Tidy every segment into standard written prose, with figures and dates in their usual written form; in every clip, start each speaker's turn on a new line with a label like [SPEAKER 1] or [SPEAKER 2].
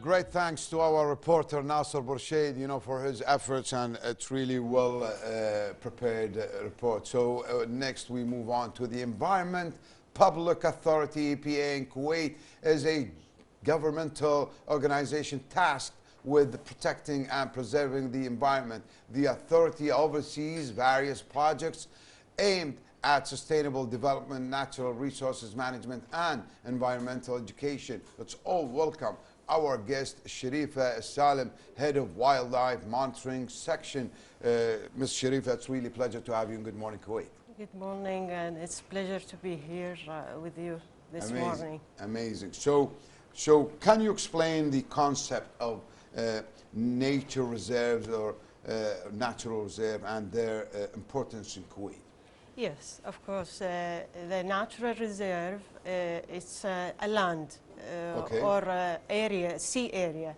[SPEAKER 1] great thanks to our reporter Nasser Borshaid, for his efforts, and it's really well prepared report. So next we move on to the Environment Public Authority. E.P.A. in Kuwait is a governmental organization tasked with protecting and preserving the environment. The authority oversees various projects aimed at sustainable development, natural resources management, and environmental education. Let's all welcome our guest, Shreefa Alsalem, Head of Wildlife Monitoring Section. Ms. Shreefa, it's really a pleasure to have you, and good morning, Kuwait.
[SPEAKER 2] Good morning, and it's a pleasure to be here with you this morning.
[SPEAKER 1] Amazing. So can you explain the concept of nature reserves or natural reserve and their importance in Kuwait?
[SPEAKER 2] Yes, of course. The natural reserve it's a land or area, sea area,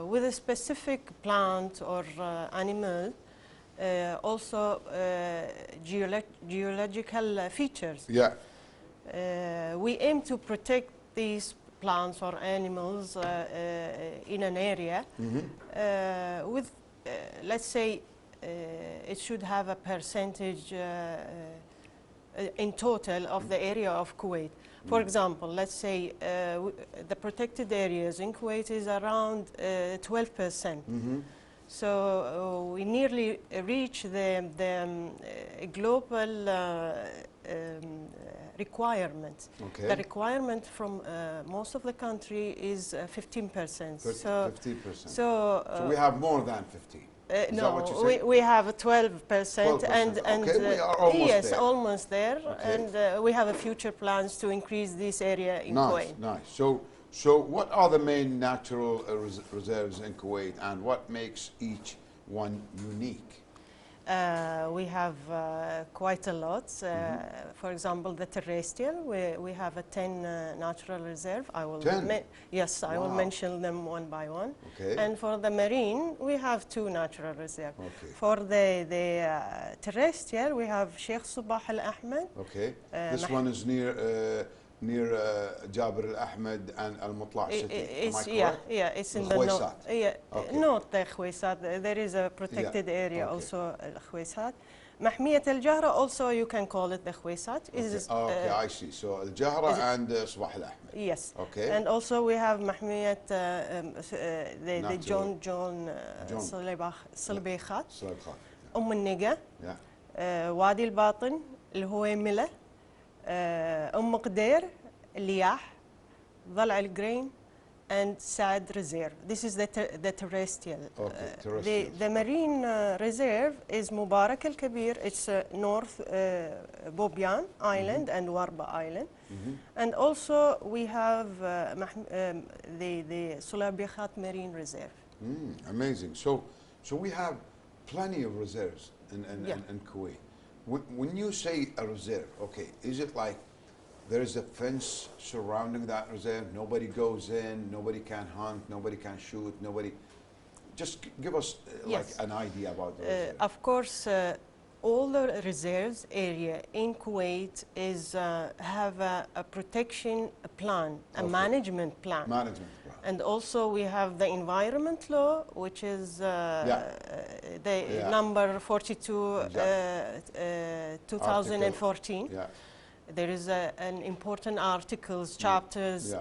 [SPEAKER 2] with a specific plant or animal, also geological features.
[SPEAKER 1] Yeah.
[SPEAKER 2] We aim to protect these plants or animals in an area with, let's say, it should have a percentage in total of the area of Kuwait. For example, let's say the protected areas in Kuwait is around 12%. So we nearly reach the global requirement. The requirement from most of the country is 15%. So
[SPEAKER 1] 15%.
[SPEAKER 2] So
[SPEAKER 1] we have more than 15.
[SPEAKER 2] No, we have 12%, and
[SPEAKER 1] we are almost
[SPEAKER 2] yes,
[SPEAKER 1] there.
[SPEAKER 2] Almost there, and we have a future plans to increase this area in Kuwait.
[SPEAKER 1] Nice. So what are the main natural reserves in Kuwait, and what makes each one unique?
[SPEAKER 2] We have quite a lot. For example, the terrestrial, we have a 10 natural reserve. I will
[SPEAKER 1] 10?
[SPEAKER 2] Yes, I will mention them one by one.
[SPEAKER 1] Okay.
[SPEAKER 2] And for the marine, we have 2 natural reserves.
[SPEAKER 1] Okay.
[SPEAKER 2] For the terrestrial, we have Sheikh Sabah Al Ahmed.
[SPEAKER 1] Okay. This one is near Jabir Al Ahmed and Al Mutla city. Am I correct?
[SPEAKER 2] Yeah, it's in the north. Not the Khwaysat. There is a protected area also, Al Khwaysat. Mahmiyat Al Jahra, also you can call it the Khwaysat.
[SPEAKER 1] Okay, I see. So Al Jahra and Sabah Al Ahmed.
[SPEAKER 2] Yes.
[SPEAKER 1] Okay.
[SPEAKER 2] And also we have Mahmiyat the John Salbekhat, Al Niga, Wadi Al Batin, Al Huwaymila, Qdair, Liyah, Dhal'a Al Grain, and Saad Reserve. This is the terrestrial. The marine reserve is Mubarak Al Kabir. It's North Bobyan Island and Warba Island. And also we have the Sulabikhat Marine Reserve.
[SPEAKER 1] Amazing. So we have plenty of reserves in Kuwait. When you say a reserve, is it like there is a fence surrounding that reserve? Nobody goes in, nobody can hunt, nobody can shoot, nobody. Just give us an idea about the reserve.
[SPEAKER 2] Of course, all the reserves area in Kuwait is have a protection plan, a management plan. And also we have the environment law, which is the number 42, 2014. There is an important articles, chapters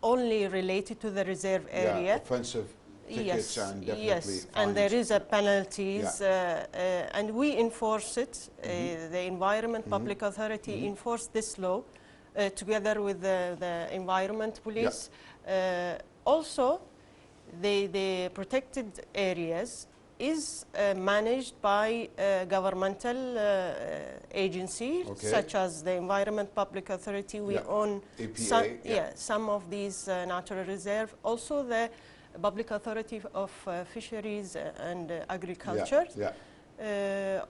[SPEAKER 2] only related to the reserve area.
[SPEAKER 1] Offensive tickets and definitely
[SPEAKER 2] and there is a penalties, and we enforce it. The Environment Public Authority enforce this law together with the Environment Police. Also, the protected areas is managed by governmental agencies such as the Environment Public Authority. We own some of these natural reserves. Also, the Public Authority of Fisheries and Agriculture.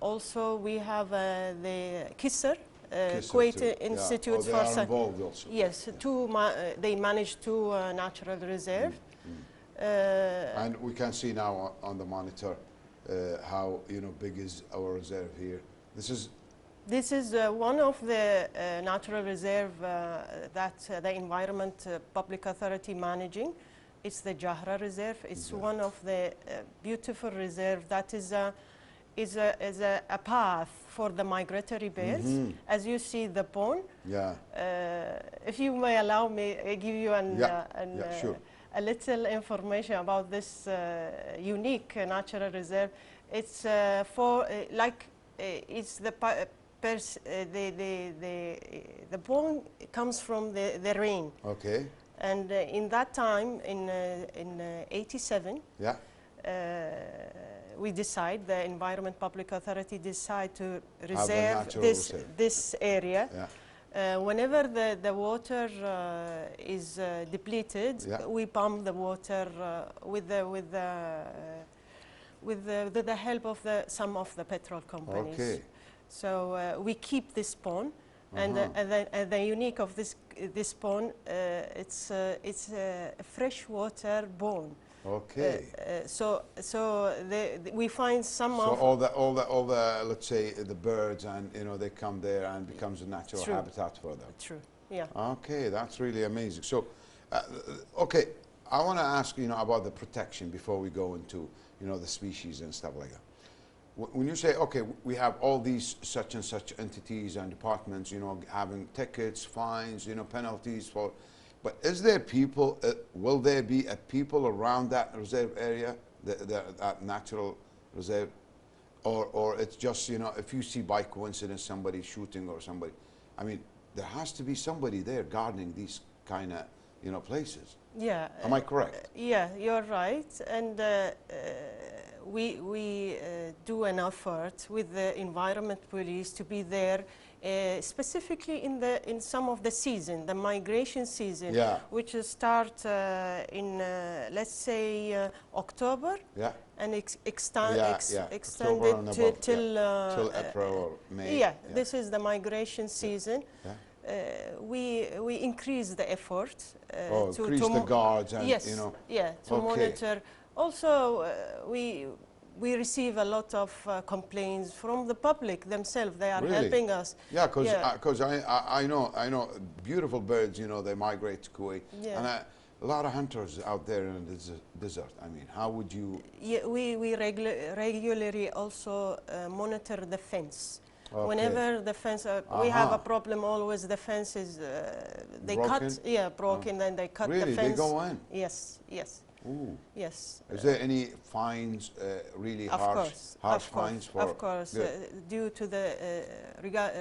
[SPEAKER 2] Also, we have the KISR, Kuwait Institute for
[SPEAKER 1] Science.
[SPEAKER 2] Yes, they manage 2 natural reserves.
[SPEAKER 1] And we can see now on the monitor how big is our reserve here.
[SPEAKER 2] This is one of the natural reserve that the Environment Public Authority managing. it's the Jahra Reserve. It's one of the beautiful reserve that is a path for the migratory birds. As you see the pond.
[SPEAKER 1] Yeah.
[SPEAKER 2] If you may allow me, I give you
[SPEAKER 1] sure.
[SPEAKER 2] a little information about this unique natural reserve. It's it's the pond comes from the rain.
[SPEAKER 1] Okay.
[SPEAKER 2] And in that time, in '87, we decide, the Environment Public Authority decide to reserve this area. Yeah. Whenever the water is depleted, we pump the water with the help of some of the petrol companies. Okay. So we keep this pond, and the unique of this pond, it's a freshwater pond. Okay. We find some of
[SPEAKER 1] all the let's say the birds, and they come there and becomes a natural habitat for them.
[SPEAKER 2] True. Yeah.
[SPEAKER 1] Okay, that's really amazing. So, okay, I want to ask about the protection before we go into the species and stuff like that. When you say, okay, we have all these such and such entities and departments, having tickets, fines, penalties for. But is there people, will there be a people around that reserve area, that natural reserve? Or it's just, if you see by coincidence somebody shooting or somebody, I mean, there has to be somebody there guarding these kind of, places.
[SPEAKER 2] Yeah.
[SPEAKER 1] Am I correct?
[SPEAKER 2] Yeah, you're right. And we do an effort with the Environment Police to be there, specifically in some of the season, the migration season, which start in let's say October, and extended till
[SPEAKER 1] April or May.
[SPEAKER 2] Yeah, this is the migration season. We increase the effort
[SPEAKER 1] to increase the guards and
[SPEAKER 2] to monitor. Also, we receive a lot of complaints from the public themselves. They are helping us.
[SPEAKER 1] Yeah, because I know beautiful birds. They migrate to Kuwait, and a lot of hunters out there in the desert. I mean, how would you?
[SPEAKER 2] Yeah, we regularly also monitor the fence. Okay. Whenever the fence, we have a problem. Always the fence is they broken? Broken. Then they cut the fence.
[SPEAKER 1] Really, they go in.
[SPEAKER 2] Yes.
[SPEAKER 1] Ooh.
[SPEAKER 2] Yes.
[SPEAKER 1] Is there any fines, really harsh fines for?
[SPEAKER 2] Of course, due to the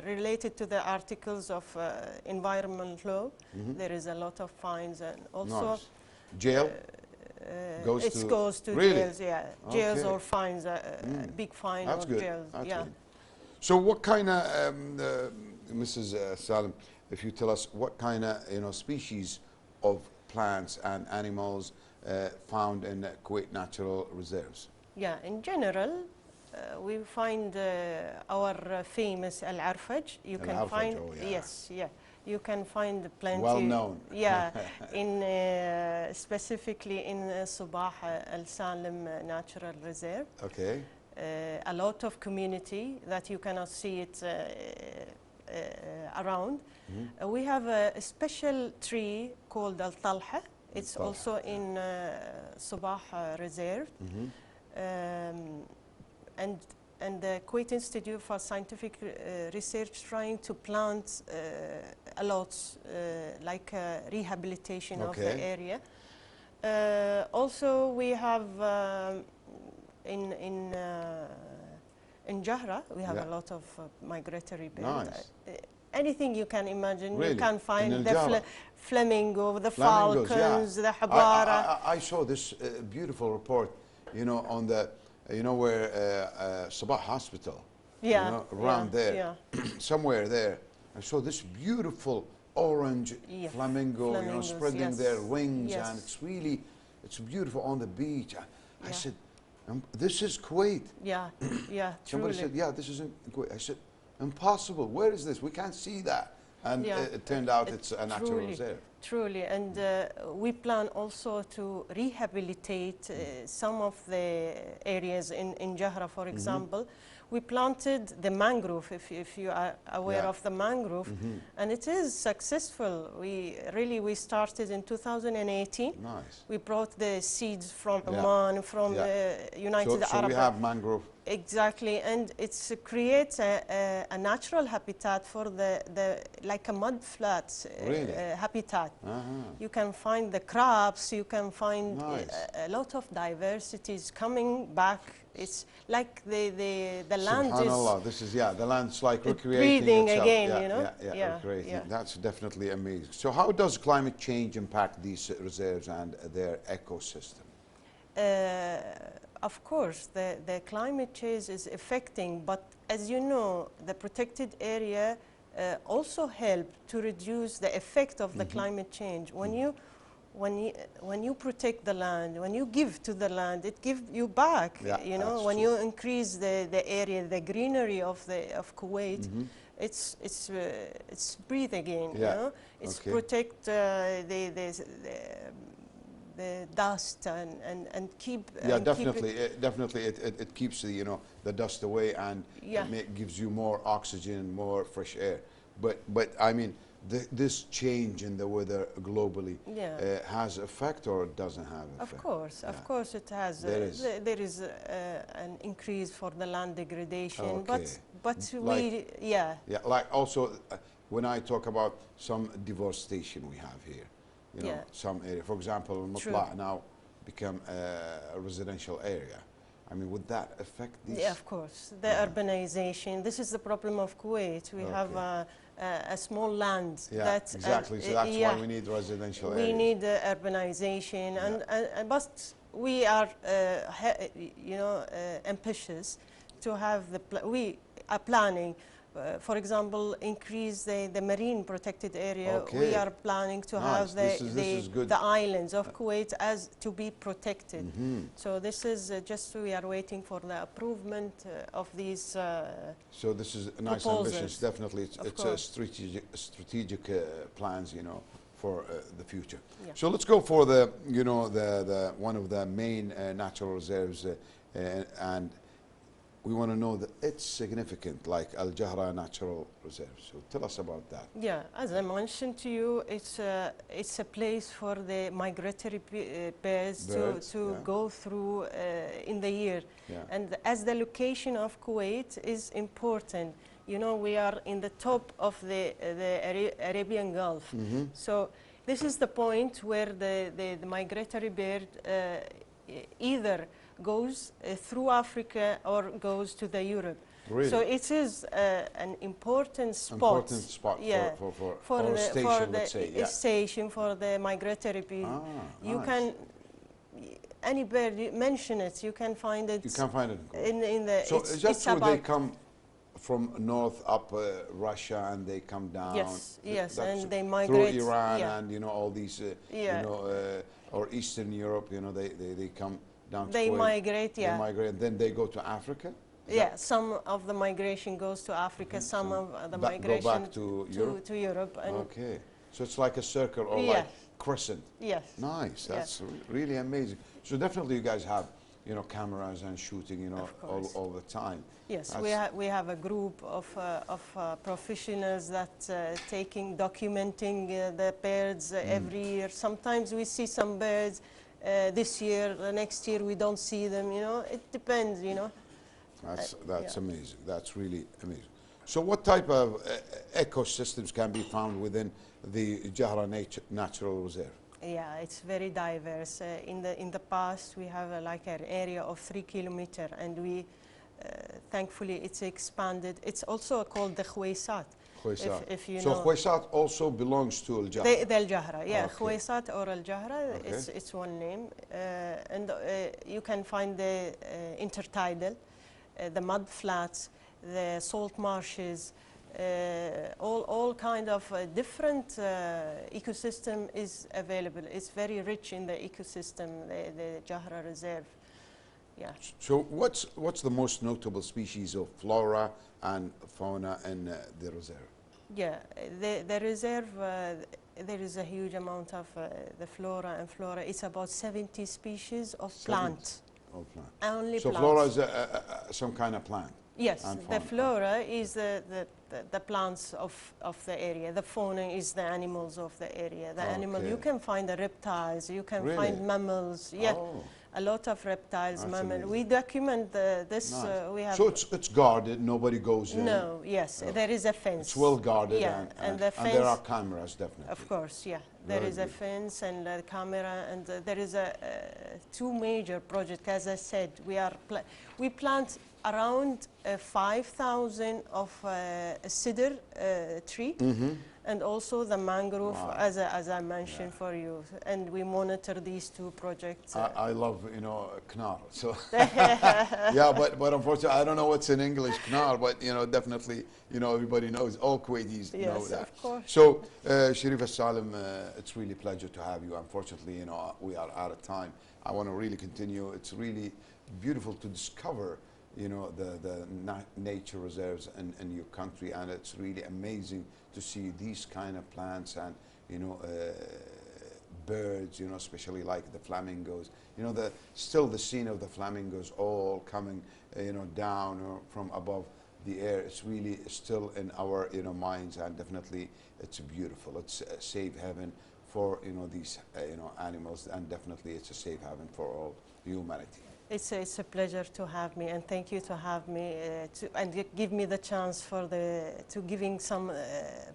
[SPEAKER 2] related to the articles of environment law, there is a lot of fines, and also
[SPEAKER 1] jail.
[SPEAKER 2] Goes to jails, jails or fines, big fine or jails.
[SPEAKER 1] That's good. So, what kind of, Mrs. Salem, if you tell us what kind of species of plants and animals found in Kuwait natural reserves?
[SPEAKER 2] Yeah, in general, we find our famous al-arfaj. You can find you can find plenty.
[SPEAKER 1] Well known.
[SPEAKER 2] Yeah, in specifically in Shreefa Alsalem Natural Reserve.
[SPEAKER 1] Okay.
[SPEAKER 2] A lot of community that you cannot see it around. We have a special tree called al-talha. It's also in Shreefa Reserve, and the Kuwait Institute for Scientific Research trying to plant a lot, like rehabilitation of the area. Also, we have in Jahra, we have a lot of migratory birds.
[SPEAKER 1] Nice.
[SPEAKER 2] Anything you can imagine, you can find the flamingo, the falcons, the habara.
[SPEAKER 1] I saw this beautiful report, on the, where Sabah Hospital, around there, somewhere there. I saw this beautiful orange flamingo, spreading their wings, and it's beautiful on the beach. I said, this is Kuwait. Somebody said, this is in Kuwait. I said, impossible. Where is this? We can't see that. And it turned out it's a natural reserve.
[SPEAKER 2] Truly, and we plan also to rehabilitate some of the areas in Jahra, for example. we planted the mangrove, if you are aware of the mangrove, and it is successful. We started in 2018.
[SPEAKER 1] Nice.
[SPEAKER 2] We brought the seeds from Oman, from the United Arab.
[SPEAKER 1] So we have mangrove.
[SPEAKER 2] Exactly, and it creates a natural habitat for the like a mud flats habitat. You can find the crabs, you can find a lot of diversities coming back. It's like the land is.
[SPEAKER 1] Subhanallah, this is the land's like recreating
[SPEAKER 2] breathing
[SPEAKER 1] itself.
[SPEAKER 2] again, you know.
[SPEAKER 1] Recreating. That's definitely amazing. So how does climate change impact these reserves and their ecosystem?
[SPEAKER 2] Of course, the climate change is affecting, but as you know, the protected area also help to reduce the effect of the climate change. When you protect the land, when you give to the land, it gives you back. You know, when you increase the area, the greenery of Kuwait, it's breathe again. You know, it's protect the dust and keep.
[SPEAKER 1] Definitely it keeps the dust away, and it gives you more oxygen, more fresh air. But I mean, this change in the weather globally has effect, or it doesn't have effect?
[SPEAKER 2] Of course it has. There is an increase for the land degradation, but like,
[SPEAKER 1] like also when I talk about some deforestation we have here. You know, some area, for example, Mutla now become a residential area. I mean, would that affect these?
[SPEAKER 2] Yeah, of course. The urbanization. This is the problem of Kuwait. We have a small land.
[SPEAKER 1] Exactly. So that's why we need residential areas.
[SPEAKER 2] We need urbanization, and but we are, ambitious to have we are planning. For example, increase the marine protected area. We are planning to have the islands of Kuwait as to be protected. So this is just we are waiting for the approval of these.
[SPEAKER 1] So this is a nice ambitions. Definitely, it's a strategic plans, for the future. So let's go for the one of the main natural reserves, and we want to know that it's significant, like Al-Jahra Natural Reserve. So tell us about that.
[SPEAKER 2] Yeah, as I mentioned to you, it's a place for the migratory birds to go through in the year. And as the location of Kuwait is important, we are in the top of the Arabian Gulf. So this is the point where the migratory bird either goes through Africa or goes to the Europe.
[SPEAKER 1] Really?
[SPEAKER 2] So it is an important spot.
[SPEAKER 1] Important spot for a station, let's say.
[SPEAKER 2] Station for the migratory bird. You can, any bird, mention it, you can find it.
[SPEAKER 1] You can find it
[SPEAKER 2] in the.
[SPEAKER 1] So is that true? They come from north up Russia and they come down.
[SPEAKER 2] Yes, and they migrate
[SPEAKER 1] through Iran and all these or Eastern Europe. They come.
[SPEAKER 2] They migrate,
[SPEAKER 1] They migrate, and then they go to Africa?
[SPEAKER 2] Some of the migration goes to Africa, some of the migration
[SPEAKER 1] go back to
[SPEAKER 2] Europe. And
[SPEAKER 1] okay, so it's like a circle or like crescent.
[SPEAKER 2] Yes.
[SPEAKER 1] Nice, that's really amazing. So definitely you guys have, cameras and shooting, all the time.
[SPEAKER 2] Yes, we have a group of professionals that documenting the birds every year. Sometimes we see some birds this year, the next year we don't see them, it depends,
[SPEAKER 1] That's amazing. That's really amazing. So what type of ecosystems can be found within the Jahra Natural Reserve?
[SPEAKER 2] Yeah, it's very diverse. In the past, we have like an area of 3 kilometers, and we, thankfully, it's expanded. It's also called the Khwaysat. If you know.
[SPEAKER 1] So Khwaysat also belongs to Al-Jahra?
[SPEAKER 2] The Al-Jahra, yeah. Khwaysat or Al-Jahra, it's one name. And you can find the intertidal, the mud flats, the salt marshes, all kind of different ecosystem is available. It's very rich in the ecosystem, the Jahra Reserve. Yeah. So
[SPEAKER 1] what's the most notable species of flora and fauna in the reserve?
[SPEAKER 2] Yeah, the reserve, there is a huge amount of the flora and flora. It's about 70 species of plants.
[SPEAKER 1] Of plant.
[SPEAKER 2] Only
[SPEAKER 1] so
[SPEAKER 2] plants.
[SPEAKER 1] flora is some kind of plant?
[SPEAKER 2] Yes,
[SPEAKER 1] and
[SPEAKER 2] the
[SPEAKER 1] fauna.
[SPEAKER 2] flora is the plants of the area. The fauna is the animals of the area. The animal, you
[SPEAKER 1] Okay.
[SPEAKER 2] can find the reptiles, you can
[SPEAKER 1] Really?
[SPEAKER 2] find mammals. Yeah,
[SPEAKER 1] Oh,
[SPEAKER 2] a lot of reptiles,
[SPEAKER 1] That's
[SPEAKER 2] mammals.
[SPEAKER 1] amazing.
[SPEAKER 2] We document this.
[SPEAKER 1] nice.
[SPEAKER 2] We have
[SPEAKER 1] So it's guarded, nobody goes in.
[SPEAKER 2] no. Yes, there is a fence.
[SPEAKER 1] It's well guarded,
[SPEAKER 2] Yeah,
[SPEAKER 1] and
[SPEAKER 2] the
[SPEAKER 1] and there are
[SPEAKER 2] fence.
[SPEAKER 1] cameras, definitely.
[SPEAKER 2] Of course, yeah. There
[SPEAKER 1] Very
[SPEAKER 2] is a
[SPEAKER 1] good.
[SPEAKER 2] fence and a camera, and there is a two major projects. As I said, we plant around 5,000 of cedar tree, and also the mangrove,
[SPEAKER 1] Wow.
[SPEAKER 2] as I mentioned for you. And we monitor these two projects.
[SPEAKER 1] I love, knar. So yeah, but unfortunately, I don't know what's in English, knar. But definitely, everybody knows. All Kuwaitis know
[SPEAKER 2] Yes,
[SPEAKER 1] that.
[SPEAKER 2] of course.
[SPEAKER 1] So, Shreefa Alsalem, it's really a pleasure to have you. Unfortunately, we are out of time. I want to really continue. It's really beautiful to discover, the nature reserves in your country, and it's really amazing to see these kind of plants and birds, especially like the flamingos. Still the scene of the flamingos all coming, down from above the air. It's really still in our, minds, and definitely it's beautiful. It's a safe haven for, these, animals, and definitely it's a safe haven for all humanity.
[SPEAKER 2] It's a pleasure to have me, and thank you to have me and give me the chance to giving some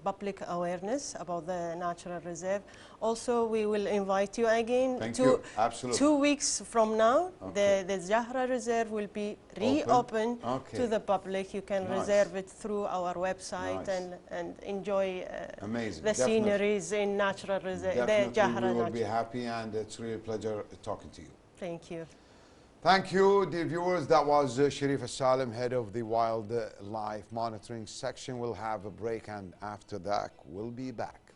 [SPEAKER 2] public awareness about the natural reserve. Also, we will invite you again.
[SPEAKER 1] Thank you. Absolutely.
[SPEAKER 2] 2 weeks from now,
[SPEAKER 1] Okay.
[SPEAKER 2] the Zahra Reserve will be reopened
[SPEAKER 1] Okay.
[SPEAKER 2] to the public. You can
[SPEAKER 1] Nice.
[SPEAKER 2] reserve it through our website
[SPEAKER 1] Nice.
[SPEAKER 2] and enjoy
[SPEAKER 1] Amazing.
[SPEAKER 2] the
[SPEAKER 1] Definitely.
[SPEAKER 2] sceneries in natural reserve. The
[SPEAKER 1] Definitely,
[SPEAKER 2] Zahra
[SPEAKER 1] we will be
[SPEAKER 2] Natural.
[SPEAKER 1] happy, and it's really a pleasure talking to you.
[SPEAKER 2] Thank you.
[SPEAKER 1] Thank you, dear viewers. That was Shreefa Alsalem, head of the wildlife monitoring section. We'll have a break, and after that, we'll be back.